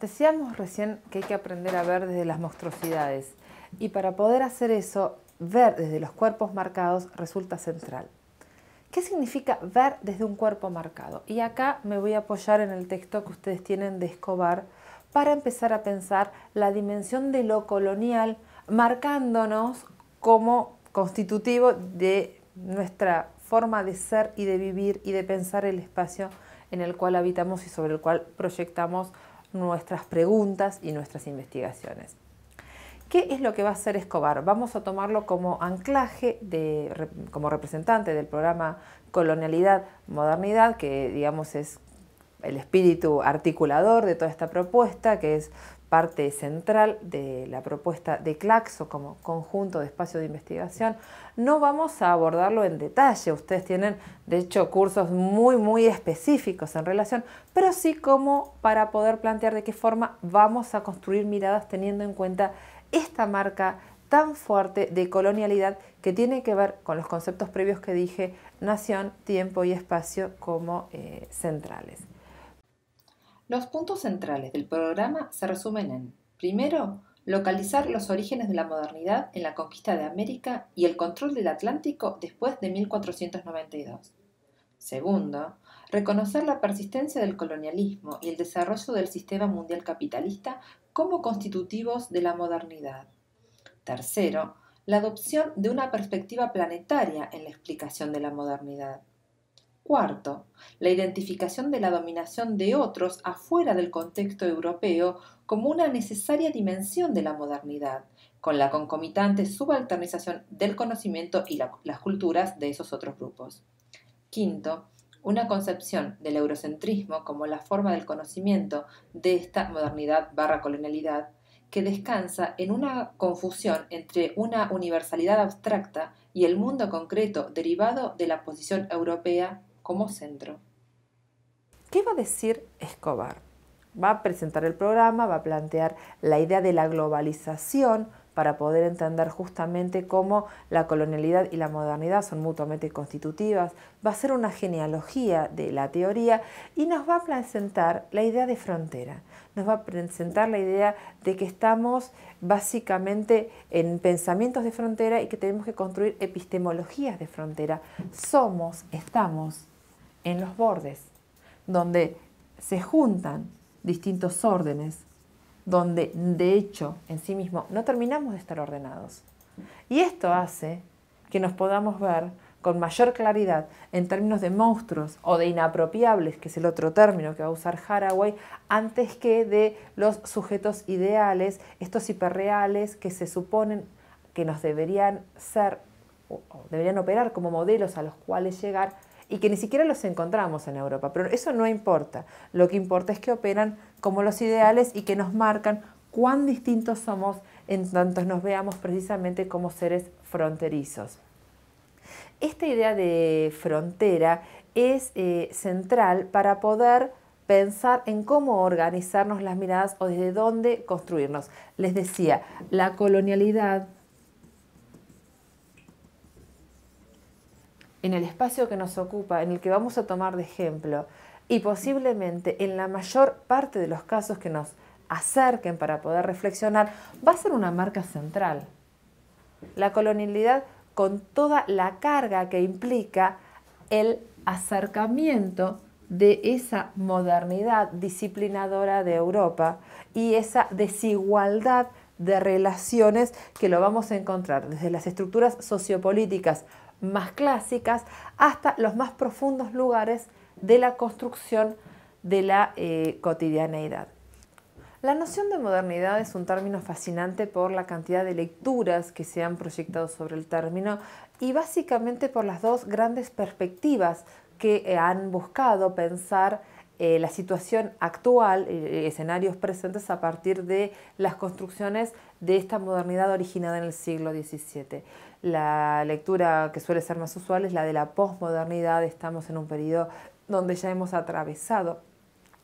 Decíamos recién que hay que aprender a ver desde las monstruosidades y para poder hacer eso, ver desde los cuerpos marcados resulta central. ¿Qué significa ver desde un cuerpo marcado? Y acá me voy a apoyar en el texto que ustedes tienen de Escobar para empezar a pensar la dimensión de lo colonial, marcándonos como constitutivo de nuestra forma de ser y de vivir y de pensar el espacio en el cual habitamos y sobre el cual proyectamos nuestras preguntas y nuestras investigaciones. ¿Qué es lo que va a hacer Escobar? Vamos a tomarlo como anclaje, como representante del programa Colonialidad, Modernidad, que digamos es el espíritu articulador de toda esta propuesta, que es parte central de la propuesta de Claxo como conjunto de espacio de investigación. No vamos a abordarlo en detalle, ustedes tienen de hecho cursos muy específicos en relación, pero sí como para poder plantear de qué forma vamos a construir miradas teniendo en cuenta esta marca tan fuerte de colonialidad que tiene que ver con los conceptos previos que dije, nación, tiempo y espacio como centrales. Los puntos centrales del programa se resumen en, primero, localizar los orígenes de la modernidad en la conquista de América y el control del Atlántico después de 1492. Segundo, reconocer la persistencia del colonialismo y el desarrollo del sistema mundial capitalista como constitutivos de la modernidad. Tercero, la adopción de una perspectiva planetaria en la explicación de la modernidad. Cuarto, la identificación de la dominación de otros afuera del contexto europeo como una necesaria dimensión de la modernidad, con la concomitante subalternización del conocimiento y las culturas de esos otros grupos. Quinto, una concepción del eurocentrismo como la forma del conocimiento de esta modernidad / colonialidad que descansa en una confusión entre una universalidad abstracta y el mundo concreto derivado de la posición europea como centro. ¿Qué va a decir Escobar? Va a presentar el programa, va a plantear la idea de la globalización para poder entender justamente cómo la colonialidad y la modernidad son mutuamente constitutivas, va a hacer una genealogía de la teoría y nos va a presentar la idea de frontera, nos va a presentar la idea de que estamos básicamente en pensamientos de frontera y que tenemos que construir epistemologías de frontera. Estamos en los bordes, donde se juntan distintos órdenes, donde de hecho en sí mismo no terminamos de estar ordenados. Y esto hace que nos podamos ver con mayor claridad en términos de monstruos o de inapropiables, que es el otro término que va a usar Haraway, antes que de los sujetos ideales, estos hiperreales que se suponen que nos deberían ser o deberían operar como modelos a los cuales llegar y que ni siquiera los encontramos en Europa. Pero eso no importa. Lo que importa es que operan como los ideales y que nos marcan cuán distintos somos en tanto nos veamos precisamente como seres fronterizos. Esta idea de frontera es central para poder pensar en cómo organizarnos las miradas o desde dónde construirnos. Les decía, la colonialidad en el espacio que nos ocupa, en el que vamos a tomar de ejemplo, y posiblemente en la mayor parte de los casos que nos acerquen para poder reflexionar, va a ser una marca central. La colonialidad con toda la carga que implica el acercamiento de esa modernidad disciplinadora de Europa y esa desigualdad de relaciones que lo vamos a encontrar desde las estructuras sociopolíticas más clásicas hasta los más profundos lugares de la construcción de la cotidianeidad. La noción de modernidad es un término fascinante por la cantidad de lecturas que se han proyectado sobre el término y básicamente por las dos grandes perspectivas que han buscado pensar la situación actual, escenarios presentes a partir de las construcciones de esta modernidad originada en el siglo XVII. La lectura que suele ser más usual es la de la posmodernidad. Estamos en un periodo donde ya hemos atravesado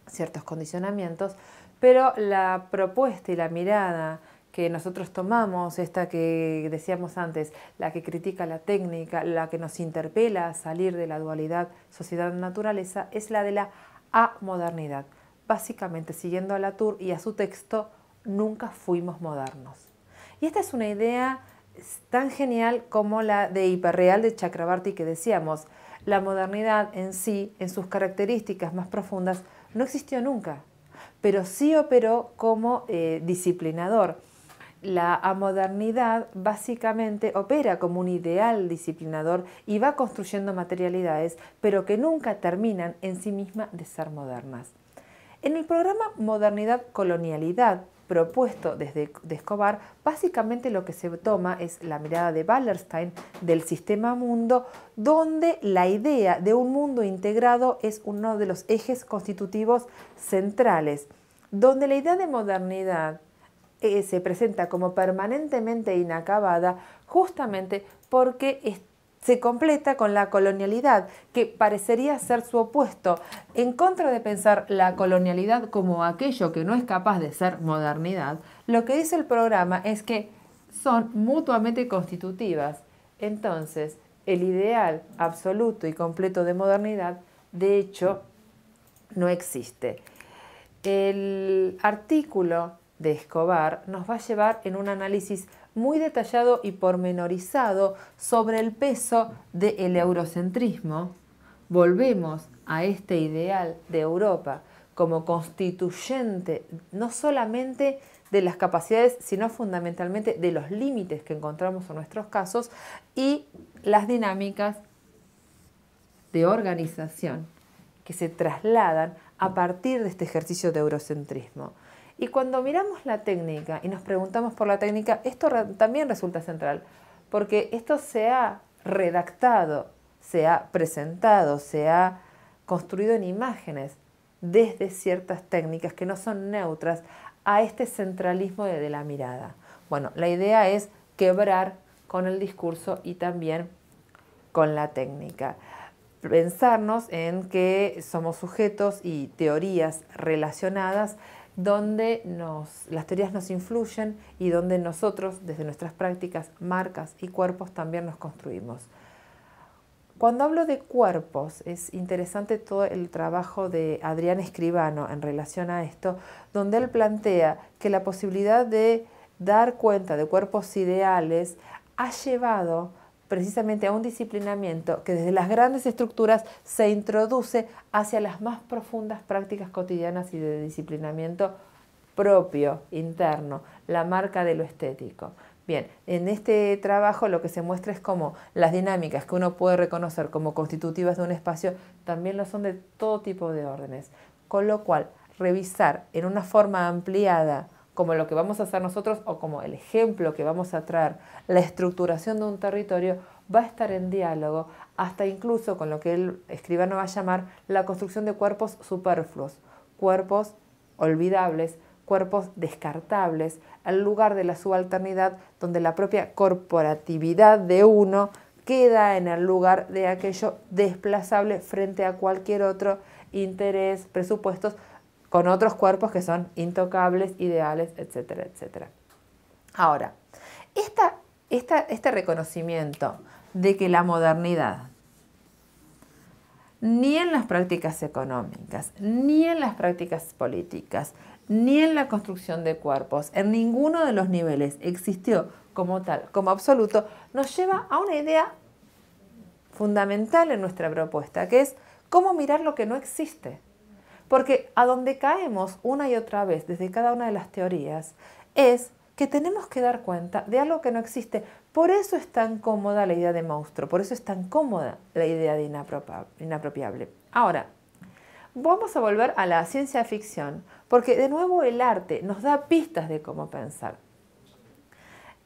ciertos condicionamientos, pero la propuesta y la mirada que nosotros tomamos, esta que decíamos antes, la que critica la técnica, la que nos interpela a salir de la dualidad sociedad-naturaleza, es la de la amodernidad. básicamente siguiendo a Latour y a su texto, nunca fuimos modernos. Y esta es una idea tan genial como la de hiperreal de Chakrabarty que decíamos. La modernidad en sí, en sus características más profundas, no existió nunca, pero sí operó como disciplinador. La modernidad básicamente opera como un ideal disciplinador y va construyendo materialidades, pero que nunca terminan en sí mismas de ser modernas. En el programa Modernidad-Colonialidad, propuesto desde Escobar, básicamente lo que se toma es la mirada de Wallerstein del sistema mundo, donde la idea de un mundo integrado es uno de los ejes constitutivos centrales, donde la idea de modernidad se presenta como permanentemente inacabada justamente porque se completa con la colonialidad, que parecería ser su opuesto. En contra de pensar la colonialidad como aquello que no es capaz de ser modernidad, lo que dice el programa es que son mutuamente constitutivas. Entonces, el ideal absoluto y completo de modernidad, de hecho, no existe. El artículo de Escobar nos va a llevar en un análisis muy detallado y pormenorizado sobre el peso del eurocentrismo. Volvemos a este ideal de Europa como constituyente no solamente de las capacidades, sino fundamentalmente de los límites que encontramos en nuestros casos y las dinámicas de organización que se trasladan a partir de este ejercicio de eurocentrismo. Y cuando miramos la técnica y nos preguntamos por la técnica, esto también resulta central, porque esto se ha redactado, se ha presentado, se ha construido en imágenes desde ciertas técnicas que no son neutras a este centralismo de la mirada. Bueno, la idea es quebrar con el discurso y también con la técnica. Pensarnos en que somos sujetos y teorías relacionadas donde las teorías nos influyen y donde nosotros, desde nuestras prácticas, marcas y cuerpos, también nos construimos. Cuando hablo de cuerpos, es interesante todo el trabajo de Adrián Escribano en relación a esto, donde él plantea que la posibilidad de dar cuenta de cuerpos ideales ha llevado precisamente a un disciplinamiento que desde las grandes estructuras se introduce hacia las más profundas prácticas cotidianas y de disciplinamiento propio, interno, la marca de lo estético. Bien, en este trabajo lo que se muestra es cómo las dinámicas que uno puede reconocer como constitutivas de un espacio también lo son de todo tipo de órdenes, con lo cual revisar en una forma ampliada como lo que vamos a hacer nosotros o como el ejemplo que vamos a traer, la estructuración de un territorio va a estar en diálogo hasta incluso con lo que el Escribano va a llamar la construcción de cuerpos superfluos, cuerpos olvidables, cuerpos descartables, al lugar de la subalternidad donde la propia corporatividad de uno queda en el lugar de aquello desplazable frente a cualquier otro interés, presupuestos, con otros cuerpos que son intocables, ideales, etcétera, etcétera. Ahora, este reconocimiento de que la modernidad, ni en las prácticas económicas, ni en las prácticas políticas, ni en la construcción de cuerpos, en ninguno de los niveles existió como tal, como absoluto, nos lleva a una idea fundamental en nuestra propuesta, que es cómo mirar lo que no existe. Porque a donde caemos una y otra vez desde cada una de las teorías es que tenemos que dar cuenta de algo que no existe. Por eso es tan cómoda la idea de monstruo, por eso es tan cómoda la idea de inapropiable. Ahora, vamos a volver a la ciencia ficción, porque de nuevo el arte nos da pistas de cómo pensar.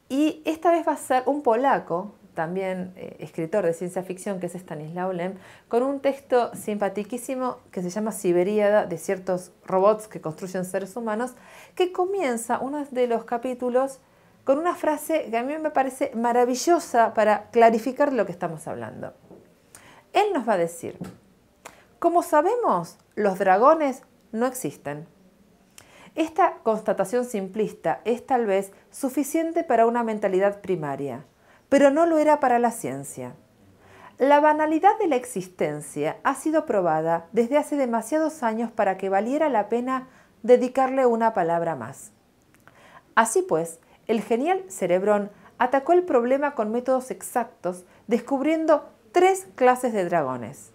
Y esta vez va a ser un polaco, también escritor de ciencia ficción, que es Stanisław Lem, con un texto simpaticísimo que se llama Ciberíada, de ciertos robots que construyen seres humanos, que comienza uno de los capítulos con una frase que a mí me parece maravillosa para clarificar lo que estamos hablando. Él nos va a decir: como sabemos, los dragones no existen. Esta constatación simplista es tal vez suficiente para una mentalidad primaria, pero no lo era para la ciencia. La banalidad de la existencia ha sido probada desde hace demasiados años para que valiera la pena dedicarle una palabra más. Así pues, el genial Cerebrón atacó el problema con métodos exactos, descubriendo 3 clases de dragones: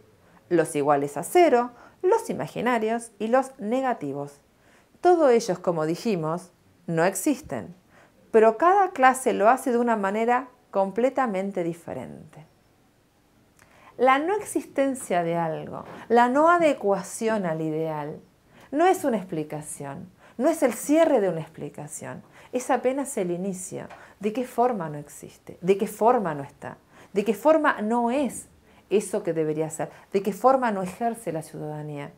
los iguales a 0, los imaginarios y los negativos. Todos ellos, como dijimos, no existen, pero cada clase lo hace de una manera completamente diferente. La no existencia de algo, la no adecuación al ideal, no es una explicación, no es el cierre de una explicación, es apenas el inicio. ¿De qué forma no existe? ¿De qué forma no está? ¿De qué forma no es eso que debería ser? ¿De qué forma no ejerce la ciudadanía?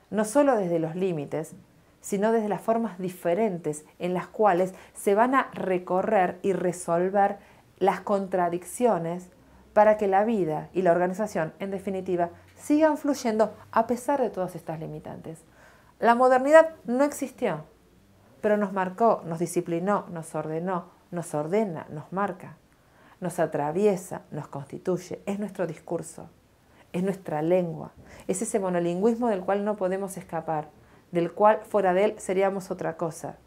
No solo desde los límites, sino desde las formas diferentes en las cuales se van a recorrer y resolver las contradicciones para que la vida y la organización, en definitiva, sigan fluyendo a pesar de todas estas limitantes. La modernidad no existió, pero nos marcó, nos disciplinó, nos ordenó, nos ordena, nos marca, nos atraviesa, nos constituye, es nuestro discurso, es nuestra lengua, es ese monolingüismo del cual no podemos escapar, del cual fuera de él seríamos otra cosa.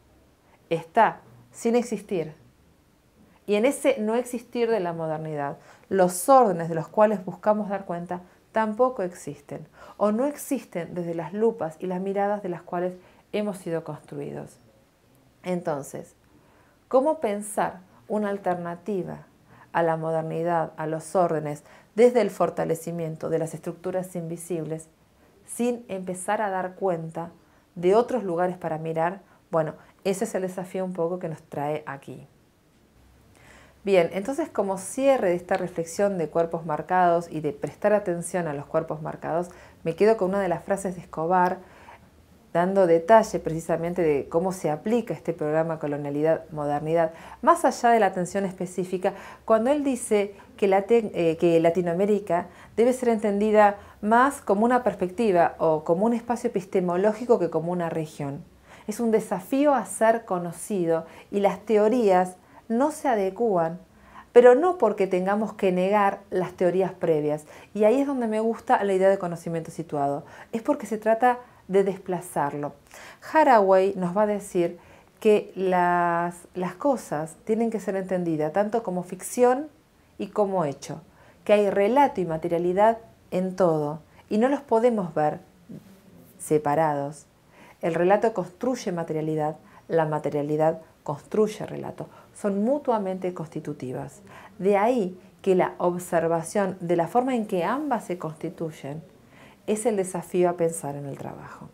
Está sin existir. Y en ese no existir de la modernidad, los órdenes de los cuales buscamos dar cuenta tampoco existen, o no existen desde las lupas y las miradas de las cuales hemos sido construidos. Entonces, ¿cómo pensar una alternativa a la modernidad, a los órdenes, desde el fortalecimiento de las estructuras invisibles, sin empezar a dar cuenta de otros lugares para mirar? Bueno, ese es el desafío un poco que nos trae aquí. Bien, entonces como cierre de esta reflexión de cuerpos marcados y de prestar atención a los cuerpos marcados, me quedo con una de las frases de Escobar, dando detalle precisamente de cómo se aplica este programa Colonialidad-Modernidad, más allá de la atención específica, cuando él dice que Latinoamérica debe ser entendida más como una perspectiva o como un espacio epistemológico que como una región. Es un desafío a ser conocido y las teorías no se adecúan, pero no porque tengamos que negar las teorías previas. Y ahí es donde me gusta la idea de conocimiento situado. Es porque se trata de desplazarlo. Haraway nos va a decir que las cosas tienen que ser entendidas tanto como ficción y como hecho, que hay relato y materialidad en todo y no los podemos ver separados. El relato construye materialidad, la materialidad construye relato, son mutuamente constitutivas. De ahí que la observación de la forma en que ambas se constituyen es el desafío a pensar en el trabajo.